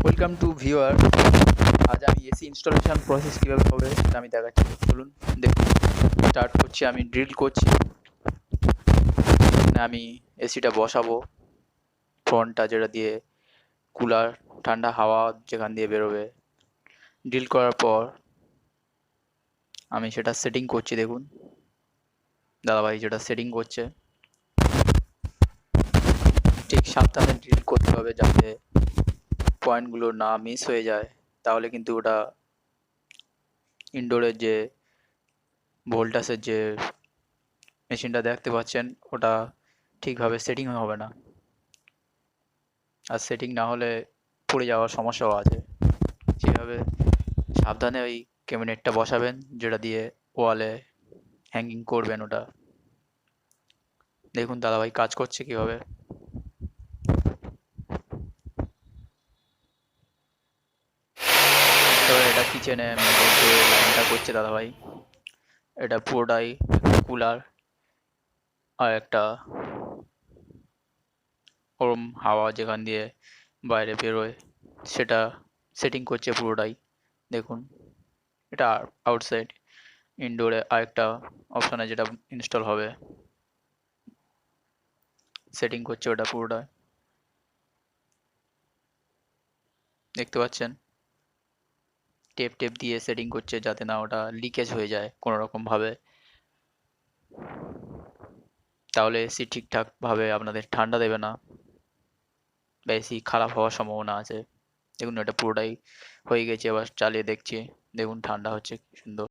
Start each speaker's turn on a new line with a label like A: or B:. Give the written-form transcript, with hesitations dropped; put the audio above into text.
A: Welcome to viewer. আজ আমি AC installation process কীভাবে হবে সেটা আমি দেখাচ্ছি। চলুন দেখুন। স্টার্ট করছি, আমি ড্রিল করছি। এখানে আমি এসিটা বসাবো, ফ্রন্টটা যেটা দিয়ে কুলার ঠান্ডা হাওয়া যেখান দিয়ে বেরোবে। ড্রিল করার পর আমি সেটা সেটিং করছি। দেখুন দাদাভাই যেটা সেটিং করছে, ঠিক সাবধানে ড্রিল করতে হবে যাতে পয়েন্টগুলো না মিস হয়ে যায়, তাহলে কিন্তু ওটা ইনডোরের যে ভোল্টাসের যে মেশিনটা দেখতে পাচ্ছেন ওটা ঠিকভাবে সেটিং হবে না, আর সেটিং না হলে পড়ে যাওয়ার সমস্যাও আছে। সেভাবে সাবধানে ওই ক্যাবিনেটটা বসাবেন যেটা দিয়ে ওয়ালে হ্যাঙ্গিং করবেন ওটা। দেখুন দাদাভাই কাজ করছে কীভাবে। এবার এটা কিচেনে যে লাইনটা করছে দাদাভাই, এটা পুরোটাই কুলার আর একটা গরম হাওয়া যেখান দিয়ে বাইরে বেরোয় সেটা সেটিং করছে পুরোটাই। দেখুন এটা আউটসাইড, ইনডোরে আরেকটা অপশানে যেটা ইনস্টল হবে সেটিং করছে ওটা পুরোটা। দেখতে পাচ্ছেন টেপ টেপ দিয়ে সেটিং করছে যাতে না ওটা লিকেজ হয়ে যায় কোনো রকমভাবে, তাহলে এসি ঠিকঠাকভাবে আপনাদের ঠান্ডা দেবে না বা এসি খারাপ হওয়ার সম্ভাবনা আছে। দেখুন এটা পুরোটাই হয়ে গেছে, এবার চালিয়ে দেখছি। দেখুন ঠান্ডা হচ্ছে কি সুন্দর।